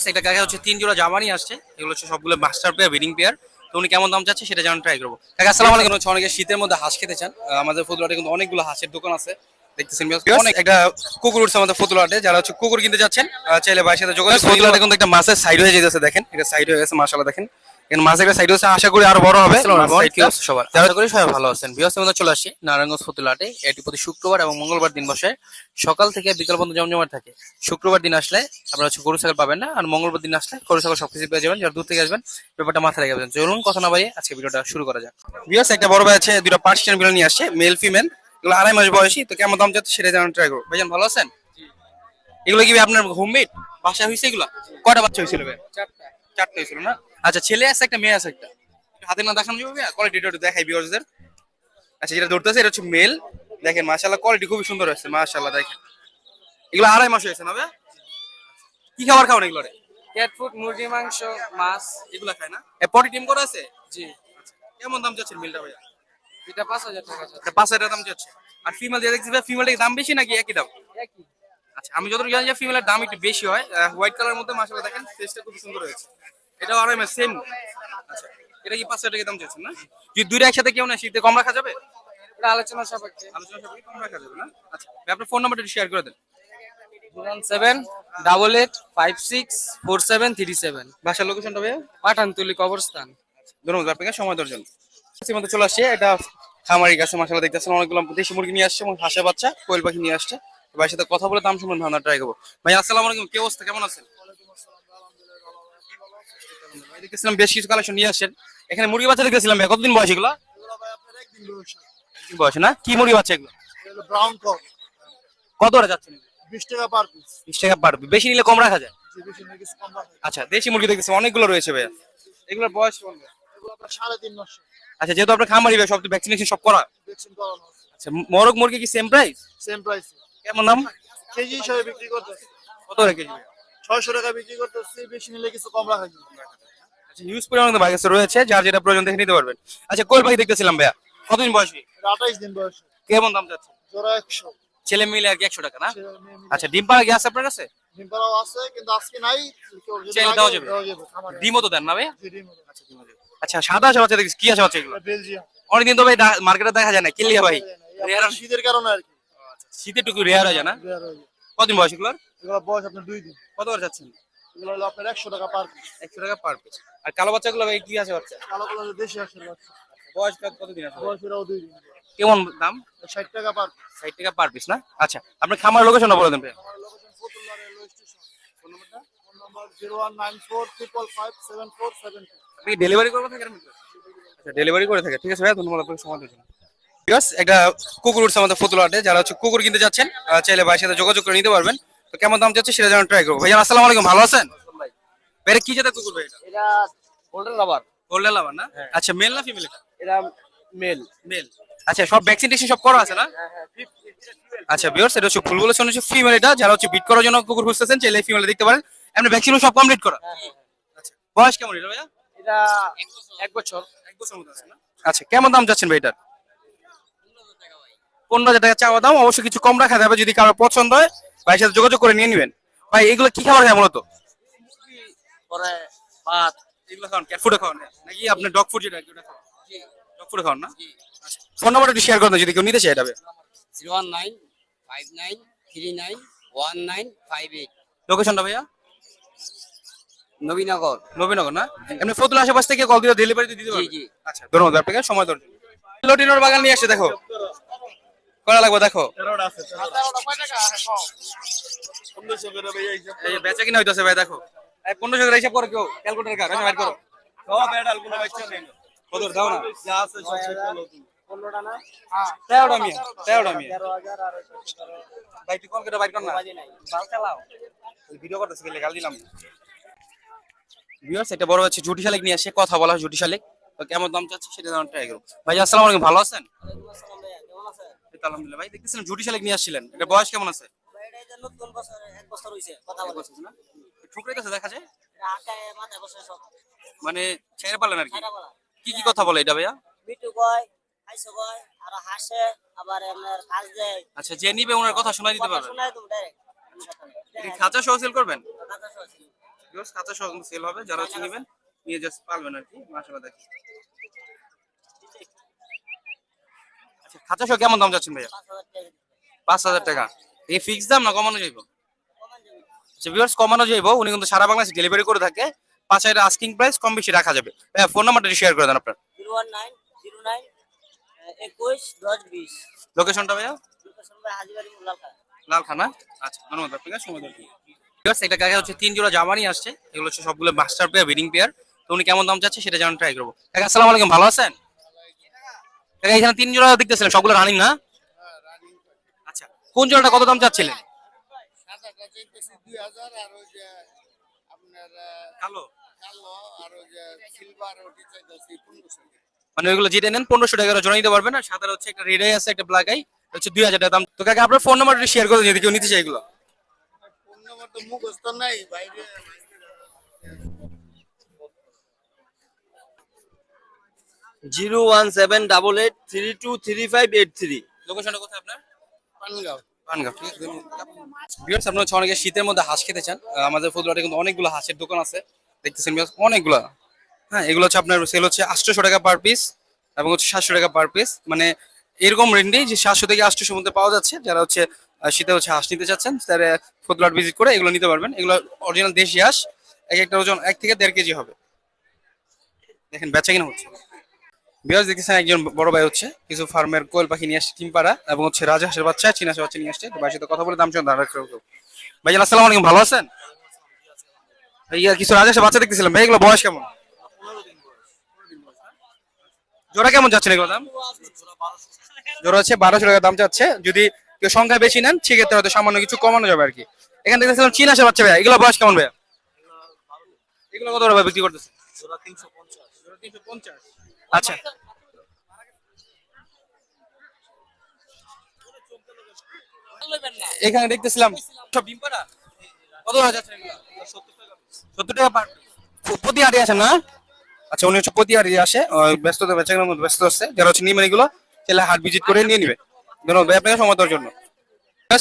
একটা কাকা হচ্ছে 3 জোড়া জামা নিয়ে আসছে, এগুলো হচ্ছে সবগুলো মাস্টার পেয়ার, ব্রিডিং পেয়ার। তো উনি কেমন দাম চাচ্ছে সেটা জানার ট্রাই করবো। কাকা আসসালামু আলাইকুম। হচ্ছে অনেকে শীতের মধ্যে হাঁস খেতে চান, আমাদের ফতুল্লাটে কিন্তু অনেকগুলো হাঁসের দোকান আছে, দেখতেছেন অনেক। একটা কুকুর উঠছে আমাদের ফতুল্লাটে, যারা হচ্ছে কুকুর কিনতে যাচ্ছেন চাইলে ভাইয়ের সাথে যোগাযোগ। ফতুল্লাটে কিন্তু একটা মাছের সাইড হয়ে যেতেছে, দেখেন এটা সাইড হয়ে গেছে, মাশাআল্লাহ দেখেন এখানে মাছের একটা সাইড হচ্ছে, আশা করি আরো বড় হবে। সবার আশা করি সবাই ভালো আছেন। বিয়াস মধ্যে চলে আসি নারায়ণগঞ্জ ফতুল্লাটে, এটি প্রতি শুক্রবার এবং মঙ্গলবার দিন বসে, সকাল থেকে বিকাল পর্যন্ত জমজমাট থাকে। শুক্রবার দিন আসলে আপনারা হচ্ছে গরু ছাগল পাবেন না, আর মঙ্গলবার দিন আসলে গরু ছাগল সবকিছু পেয়ে যাবেন। যারা দূর থেকে আসবেন ব্যাপারটা মাথায় রেখে যাবেন। চলুন কথা না বাড়িয়ে আজকে ভিডিওটা শুরু করা যাক। বিয়াস একটা বড় ভাই আছে, দুটো পার্সিয়ান বিড়াল নিয়ে আসছে, মেল ফিমেল, এগুলো 2.5 মাস বয়সী। তো কেমন দাম যাচ্ছে সেটা জানার ট্রাই করবো। ভাইজান ভালো আছেন? এগুলো কি আপনার হোমমেড বাসা হয়েছে? এগুলা কয়টা বাচ্চা হয়েছিল ভাই? চারটে হয়েছিল না? আচ্ছা, ছেলে আছে একটা, মেয়ে আছে একটা। হাতে না দেখানো যাবে? কোয়ালিটিটা একটু দেখাই ভিউয়ারদের। আচ্ছা, যেটা ধরতেছে এটা হচ্ছে মেল, দেখেন মাশাআল্লাহ কোয়ালিটি খুবই সুন্দর হয়েছে মাশাআল্লাহ। দেখেন এগুলো 2.5 মাস হয়েছে না ভাই? কি খাবার খাওয়ান এগুলো? ক্যাট ফুড, মুরগি মাংস, মাছ। এগুলা খায় না? পটি টিম করা আছে? জি। কেমন দাম যাচ্ছে মিলটা ভাইয়া? এটা 5,000 টাকা আছে। এটা 5,000 টাকা দাম যাচ্ছে। আর ফিমেল দিয়ে দেখছি ভাই, ফিমেলটার দাম বেশি নাকি একই দাম? একই। আচ্ছা, আমি যতটুকু জানি যে ফিমেলের দাম একটু বেশি হয়। হোয়াইট কালারের মধ্যে মাশাআল্লাহ দেখেন ফেসটা খুব সুন্দর হয়েছে। এটাও 2.5 মাস সেম। আচ্ছা, এটা কি 5,000 টাকা দাম যাচ্ছে না? যদি দুইটা একসাথে কেউ না শীতে কম রাখা যাবে? এটা আলোচনা সাপেক্ষে। আলোচনা সাপেক্ষে কম রাখা যাবে না? আচ্ছা, ভাই আপনার ফোন নাম্বারটা একটু শেয়ার করে দেন। 01788464737। বাসার লোকেশনটা ভাইয়া? পাঠানতুলি কবরস্থান। ধন্যবাদ আপনাকে সময় দেওয়ার জন্য। কাছের মধ্যে চলে আসছে, এটা খামারি কাছে মাশাআল্লাহ দেখতেছেন অনেকগুলো দেশি মুরগি নিয়ে আসছে এবং হাঁসের বাচ্চা, কোয়েল পাখি নিয়ে আসছে। ভাইয়ের সাথে কথা বলে দাম সম্বন্ধে ধারণা ট্রাই করবো। ভাই আসসালামু আলাইকুম, কি অবস্থা, কেমন আছেন? ভাই দেখতেছিলাম বেশ কিছু কালেকশন নিয়ে আসছেন। এখানে মুরগি বাচ্চা দেখতেছিলাম ভাই, কতদিন বয়স এগুলো? একদিন বয়স না? কি মুরগি বাচ্চা এগুলো? ব্রাউন কক কত করে যাচ্ছেন? 20 টাকা পার পিস। 20 টাকা পার পিস। বেশি নিলে কম রাখা যায়? বেশি নিয়ে কিছু কম রাখা যায়। আচ্ছা, দেশি মুরগি দেখতেছি অনেকগুলো রয়েছে ভাইয়া, এগুলোর বয়স কেমন ভাইয়া? এগুলো আপনার 3.5 মাস আচ্ছা, যেহেতু আপনার খামারি ভাই, সব তো ভ্যাকসিনেশন সব করা। ভ্যাকসিন করানো আছে। আচ্ছা, মরক মুরগি কি সেম প্রাইস? Same price. কেমন দাম? কেজি হিসাবে বিক্রি করতেছি। কত করে কেজি ভাইয়া? 600 টাকা বিক্রি করতেছি, বেশি নিলে কিছু কম রাখা যায়। আচ্ছা, হিউজ পরিমাণে ভাই কাছে রয়েছে, যার যেটা প্রয়োজন দেখে নিতে পারবেন। আচ্ছা, কোয়েল পাখি দেখতেছিলাম ভাইয়া, কতদিন বয়সী? এটা 28 দিন বয়স। কেমন দাম যাচ্ছে? জোড়া 100। ছেলে মিলে আর কি 100 টাকা না? ছেলে মেয়ে মিলে। আচ্ছা, ডিম পাড়া কি আছে আপনার কাছে? ডিম পাড়াও আছে, কিন্তু আজকে নাই। কেউ যদি চাইলে লাগে, দেওয়া যাবে? দেওয়া যাবে খামারে। ডিমও তো দেন না ভাইয়া? জি, ডিম হবে। আচ্ছা, সাদা আছে বাচ্চা দেখছি, কি আছে বাচ্চা এগুলো? এটা বেলজিয়াম। অনেকদিন তো ভাই মার্কেটে দেখা যায় না, কিনলিয়া ভাই রেয়ার। শীতের কারণে আর কি। শীতের টুকু রেয়ার হয়ে যায় না? বের হয়ে যায়। কতদিন বয়স এগুলোর? এগুলো বয়স আপনার 2 দিন। কত করে যাচ্ছেন? এগুলো হলো আপনার 100 টাকা পার পিস। 100 টাকা পার পিস। আর কালো বাচ্চাগুলো ভাই কি আছে বাচ্চা? কালো কালারের দেশি আসলে বাচ্চা। বয়স কতদিন আছে? বয়স এরাও 2 দিন। কেমন দাম? 60 টাকা পার পিস। 60 টাকা পার পিস না? আচ্ছা, আপনার খামার লোকেশনটা বলে দেন ভাই। আমার location Fatullah railway station. Phone নাম্বারটা? Phone number 01945557472। আপনি ডেলিভারি করবেন থাকেন? আচ্ছা, ডেলিভারি করে থাকে, ঠিক আছে ভাই, ধন্যবাদ আপনাকে সময় দেওয়ার জন্য। ঠিক আছে, একটা কুকুর উঠছে আমাদের ফতুল্লাটে, যারা হচ্ছে কুকুর কিনতে যাচ্ছেন চাইলে ভাইয়ের সাথে যোগাযোগ করে নিতে পারবেন। তো কেমন দাম যাচ্ছে সেটা জানার ট্রাই করবো। ভাইয়া আসসালামু আলাইকুম, ভালো আছেন? ভাই এটা কি জাতের কুকুর ভাই? এটা গোল্ডেন রাবার। গোল্ডেন লাভার না? আচ্ছা, মেল না ফিমেল? এটা মেল। মেল। আচ্ছা, সব ভ্যাকসিন টেকসিন সব করা আছে না? আচ্ছা ভিউয়ার্স, এটা হচ্ছে ফুলগুলো শুনেছি ফিমেল, এটা যারা হচ্ছে বিট করার জন্য কুকুর খুঁজতেছেন চাইলে ফিমেল দেখতে পারেন। এমনি ভ্যাকসিনও সব কমপ্লিট করা। আচ্ছা, বয়স কেমন এটা ভাইয়া? এটা 1 বছর। 1 বছর মতো আছে না? আচ্ছা, কেমন দাম যাচ্ছেন ভাই এটার? 15,000 টাকা চাওয়া দাম, অবশ্যই কিছু কম রাখা যাবে যদি কারো পছন্দ হয়, ভাইয়ের সাথে যোগাযোগ করে নিয়ে নেবেন। ভাই এগুলো কি খাবার খায় মূলত? পরে ভাত। এগুলো খাওয়ান ক্যাট ফুডে খাওয়ান নাকি আপনার ডগ ফুড যেটা ওটা খাওয়ান? ডগ ফুডে খাওয়ান না? ফোন নাম্বারটা একটু শেয়ার করে দেন যদি কেউ নিতে চায় এটা। 01959391958। লোকেশনটা ভাইয়া? নবীনগর। নবীনগর না? এমনি ফতুল্লা আশেপাশ থেকে কল দিলে ডেলিভারি দিতে পারবেন? জি। আচ্ছা, ধন্যবাদ আপনাকে সময় দেওয়ার জন্য। লোটিনোর বাগান নিয়ে আসছে, দেখো করা লাগবে, দেখো এই বেচা কিনা হইতাছে ভাই, দেখো 1500 করে হিসাব করো, কেউ ক্যালকুলেটর কার বাইর করো। কত দাও না? 15টা না? 13টা মিয়া, 13টা মিয়া। ভাই তুই কল করে বাইর কর না, ভাল চালাও। ভিডিও করতেছে গেলে গাল দিলাম। ভিউয়ার্স, একটা বড় হচ্ছে জুটি শালিক নিয়ে আসে, কথা বলা হয় জুটি শালিক। তো কেমন দাম চাচ্ছে সেটা জানার ট্রাই করব। ভাই আসসালামু আলাইকুম, ভালো আছেন? কেমন আছে? এই তো আলহামদুলিল্লাহ। ভাই দেখতেছিলাম জুটি শালিক নিয়ে আসছিলেন, এটা বয়স কেমন আছে? এটা নতুন বছর 1 বছর হইছে। কথা এক বছর না? ঠুকরাইতেছে দেখা যায়, আকায় মাথায় বসে সব। মানে ছেড়ে পারলেন আর কি। খাইরা বলা। কি কথা বলে এটা ভাইয়া? মিটু কয়, খাইছো কয়, আর হাসে, আবার এমনের কাজ দেয়। আচ্ছা, যে নিবে ওনার কথা শোনাই দিতে কথা পারবেন? শোনায় তুমি ডাইরেক্ট। এটা খাঁচা সহ সেল করবেন? কথা শোনাছি। ভিউয়ার্স কাঁচা সহ কিন্তু সেল হবে, যারা হচ্ছে নেবেন নিয়ে জাস্ট পারবেন আর কি। মাশাআল্লাহ দেখেন। আচ্ছা কাঁচা সহ কেমন দাম যাচ্ছেন ভাইয়া? 5,000 5,000 টাকা। টাকা। এই ফিক্স দাম না কমানো যাইব? কমান যাবে। আচ্ছা ভিউয়ার্স কমানো যাইব, উনি কিন্তু সারা বাংলাদেশে ডেলিভারি করে থাকে। 5,000 আস্কিং প্রাইস, কম বেশি রাখা যাবে। ভাইয়া ফোন নাম্বারটা শেয়ার করে দেন আপনার। 01909 21 10 20। লোকেশনটা ভাইয়া? লোকেশন ভাই হাজীবাড়ি মোল্লাখা। লালখানা। আচ্ছা ধন্যবাদ আপনাকে সময় দেওয়ার জন্য। ভিউয়ার্স একটা কাকা হচ্ছে 3 জোড়া জামা নিয়ে আসছে, এগুলো হচ্ছে সবগুলো মাস্টার পেয়ার ব্রিডিং পেয়ার। তো উনি কেমন দাম চাচ্ছে সেটা জানার ট্রাই করবো। কাকা আসসালামু আলাইকুম, ভালো আছেন? কাকা এখানে 3 জোড়া দেখতেছিলেন, সবগুলো রানিং না? আচ্ছা কোন জোড়াটা কত দাম চাচ্ছিলেন? সাদাটা চাইতেছি 2000, আর ওই যে আপনার কালো কালো আর ওই যে সিলভার ওটি চাইতেছি 1500 টাকা। মানে ওইগুলো যেটা নেন 1500 টাকা জোড়া নিতে পারবেন। আর সাদার হচ্ছে একটা রেড আই আছে, একটা ব্ল্যাক আই, হচ্ছে 2000 টাকা দাম। তো কাকা আপনার ফোন নাম্বারটা শেয়ার করে দিন যদি কেউ নিতে চায় এগুলো। ফোন নাম্বার তো মুখস্থ নাই বাইরে। 01788323583। লোকেশনটা কোথায় আপনার? পানগাঁও। পানগাঁও, ঠিক আছে। ভিউয়ার্স আপনারা হচ্ছে অনেকে শীতের মধ্যে হাঁস খেতে চান, আমাদের ফুলবাড়িতে কিন্তু অনেকগুলো হাঁসের দোকান আছে, দেখতেছেন ভিউয়ার্স অনেকগুলো। হ্যাঁ এগুলো হচ্ছে আপনার সেল হচ্ছে 800 টাকা পার পিস এবং হচ্ছে 700 টাকা পার পিস। মানে এরকম রেঞ্জেই যে 700 থেকে 800 মধ্যে পাওয়া যাচ্ছে। যারা হচ্ছে শীতে হচ্ছে হাঁস নিতে চাচ্ছেন তারা ফুলবাড়ি ভিজিট করে এগুলো নিতে পারবেন। এগুলো অরিজিনাল দেশি হাঁস, এক একটা ওজন 1 থেকে 1.5 কেজি হবে। দেখেন বেচা কিনা হচ্ছে। বিরাজ দেখতেছেন একজন বড় ভাই হচ্ছে কিছু ফার্মের কোয়েল পাখি নিয়ে আসছে, টিমপাড়া এবং হচ্ছে রাজহাঁসের বাচ্চা, চীনা হাঁসের বাচ্চা নিয়ে আসছে। তো ভাইয়ের সাথে কথা বলে দাম শুনে ধারণা রাখবো। ভাই আসসালামু আলাইকুম, ভালো আছেন? ভাইয়া কিছু রাজহাঁসের বাচ্চা দেখতেছিলাম, ভাই এগুলো বয়স কেমন? জোড়া কেমন যাচ্ছেন এগুলো দাম? জোড়া হচ্ছে 1200 টাকা দাম চাচ্ছে। যদি কেউ সংখ্যা বেশি নেন সেক্ষেত্রে হয়তো সামান্য কিছু কমানো যাবে আর কি। এখান থেকে দেখছিলাম চীনা হাঁসের বাচ্চা, ভাইয়া এগুলো বয়স কেমন ভাইয়া? এগুলো কত টাকা বিক্রি করতেছে? জোড়া 350। আচ্ছা এখানে দেখতেছিলাম সব ডিম পাড়া, কত টাকা যাচ্ছে এগুলো? 70 টাকা পার প্রতি হাটে আসেন না? আচ্ছা উনি হচ্ছে প্রতি হাটে আসে, ব্যস্ততা বেচাকেনার মধ্যে ব্যস্ত আছে। যারা হচ্ছে নিবেন এগুলো তাহলে হাট ভিজিট করে নিয়ে নিবে। ধন্যবাদ ভাই আপনাকে সময় দেওয়ার জন্য।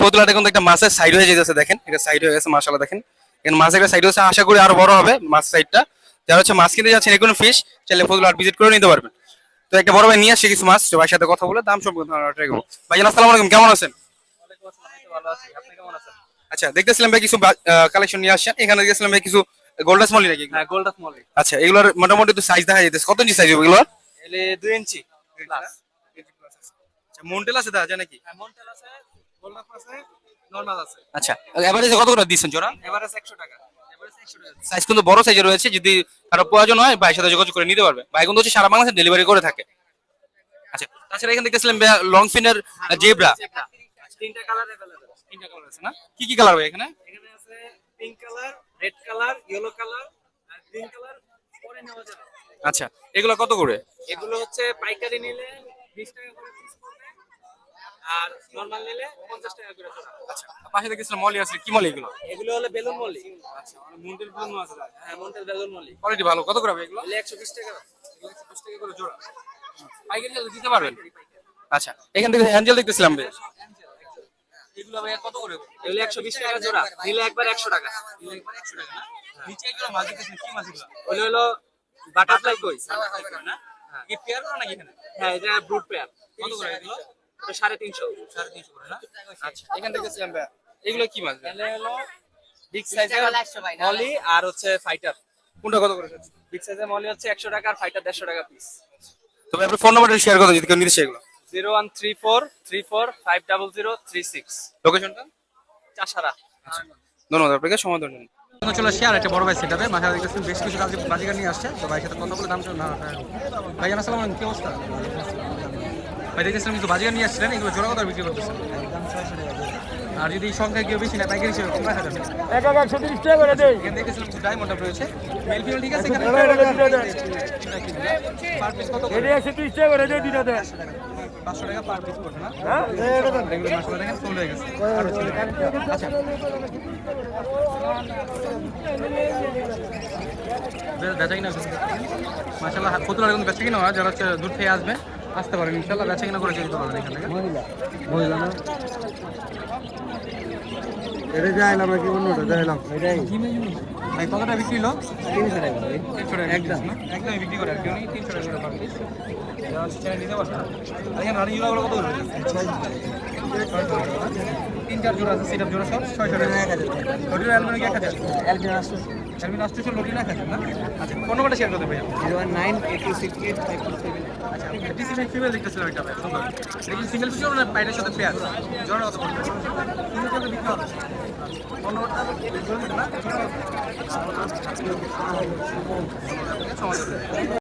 ফতুলাটা কিন্তু একটা মাছের সাইড হয়ে যেতেছে, দেখেন এটা সাইড হয়ে গেছে মাশাআল্লাহ। দেখেন এখানে মাছের একটা সাইড হচ্ছে, আশা করি আরো বড় হবে মাছ সাইডটা। যারা হচ্ছে মাছ কিনতে যাচ্ছেন এগুলো ফিশ চাইলে ফতুলা হাট ভিজিট করে নিতে পারবেন। তো একটা বড় ভাই নিয়ে আসছে কিছু মাছ, তো ভাইয়ের সাথে কথা বলে দাম সম্পর্কে ধারণা রাখবো। ভাই আসসালামু আলাইকুম, কেমন আছেন? আচ্ছা দেখতেছিলাম ভাই কিছু কালেকশন নিয়ে আসছেন, এখানে দেখতেছিলাম ভাই কিছু গোল্ডাস মলি নাকি? হ্যাঁ, গোল্ডাস মলি। আচ্ছা এগুলোর মোটামুটি তো সাইজ দেখা যাইতেছে, কত ইঞ্চি সাইজ হবে এগুলো? এলে 2 ইঞ্চি প্লাস। আচ্ছা মন্টেল আছে দেখা যায় নাকি? হ্যাঁ, মন্টেল আছে, গোল্ডাস আছে, নরমাল আছে। আচ্ছা এভারেজে কত করে দিচ্ছেন জোড়া? এভারেজ 100 টাকা। এভারেজ 100 টাকা। সাইজ কিন্তু বড় সাইজে রয়েছে, যদি কারো প্রয়োজন হয় ভাইয়ের সাথে যোগাযোগ করে নিতে পারবে। ভাই কিন্তু হচ্ছে সারা বাংলাদেশে ডেলিভারি করে থাকে। আচ্ছা তাছাড়া এখানে দেখতেছিলাম লং ফিনের জেব্রা, তিনটা কালার अवेलेबल। তিনটা কালার আছে না? কি কি কালার ভাই এখানে? এখানে আছে pink colour, red colour, yellow colour আর গ্রিন কালার পরে নেওয়া যাবে। আচ্ছা এগুলো কত করে? এগুলো হচ্ছে পাইকারি নিলে 20 টাকা করে পিস পড়বে, আর নরমাল নিলে 50 টাকা করে জোড়া। আচ্ছা পাশে দেখতেছিলাম মলি আছে, কি মলি এগুলো? এগুলো হলো বেলুন মলি। আচ্ছা মানে মন্টেল বেলুন আছে। হ্যাঁ, মন্টেল বেলুন মলি। কোয়ালিটি ভালো, কত করে হবে এগুলো? এগুলো 120 টাকা। 120 টাকা করে জোড়া। পাইকারি হলে দিতে পারবেন? আচ্ছা এখান থেকে অ্যাঞ্জেল দেখতেছিলাম ভাই, এগুলো ভাই কত করে? এগুলো 120 টাকা জোড়া, নিলে একবার 100 টাকা। একশো টাকা না? নিচে এগুলো মাছ দেখতেছেন, কি মাছ এগুলো? ওগুলো হলো বাটারফ্লাই কই। না কি পেয়ার করা নাকি এখানে? হ্যাঁ, এটা ব্রুড পেয়ার। কত করে এগুলো? এটা 350। 350 করে না? আচ্ছা এখান থেকে দেখতেছিলাম ভাই, এগুলো কি মাছ ভাই? এগুলো হলো বিগ সাইজের মলি আর হচ্ছে ফাইটার। কোনটা কত করে? বিগ সাইজের মলি হচ্ছে 100 টাকা আর ফাইটার 150 টাকা পিস। তবে আপনার ফোন নাম্বারটা শেয়ার করতে যদি কেউ নিতে চায় এগুলো। 01343450036। লোকেশনটা? চাষারা। ধন্যবাদ আপনাকে সময় দেওয়ার জন্য। চলে আসছি আর একটা বড় ভাই সেটাবে মাথা দেখতেছেন বেশ কিছু বাজিকার নিয়ে আসছে। তো ভাইয়ের সাথে কথা বলে দাম শুনে না ভাই আসসালামু আলাইকুম, কি অবস্থা? ভাই দেখতেছিলাম কিছু বাজিকার নিয়ে আসছিলেন, এগুলো জোড়া কত বিক্রি করতেছেন? আর যদি সংখ্যা কেউ বেশি না পাইকারি হিসেবে কম রাখা যাবে? 130 টাকা করে দেই। এখানে দেখতেছিলাম কিছু ডায়মন্ড রয়েছে, মেল ফিমেল ঠিক আছে এখানে? পার পিস কত করে? এটা 130 টাকা করে দেই, দুইটা দেন। 500 টাকা পার পিস পড়বে না? হ্যাঁ, এটা দেন। এগুলো মাশাআল্লাহ দেখেন ফুল হয়ে গেছে। আচ্ছা বেচা কিনা মাশাআল্লাহ কতটা কিন্তু বেচা কিনা হয়, যারা হচ্ছে দূর থেকে আসবে আসতে পারেন ইনশাআল্লাহ, বেচা কিনা করে যেতে পারবেন এখান থেকে। মহিলা না, এটা যাইলাম নাকি অন্যটা যাইলাম, এটাই ভাই কতটা বিক্রি হলো? 300 টাকা ভাই। 300 টাকা একদম একদমই বিক্রি করে আর কি উনি 300 টাকা করে পাবেন। যারা হচ্ছে চ্যানেল নিতে পারবে না। আর এখানে রানিং জোড়াগুলো কত করে? 3-4 জোড়া আছে, সেটআপ জোড়া সব 600 টাকা। লটির অ্যালবিনো কি 1000? অ্যালবিনো আসছে অ্যালবিনো আসছে লটির 1000 না? আচ্ছা কোন নাম্বারটা শেয়ার করতে ভাই? 019826854 আচ্ছা ডিসি ভাই ফিমেল দেখতেছিলাম এটা ভাই সুন্দর। এটা কি সিঙ্গেল ফিচার না পাইটের সাথে পেয়ার? জোড়া কত পড়বে? সিঙ্গেল ফিচার বিক্রি হবে। পনেরোটা জোড়া না?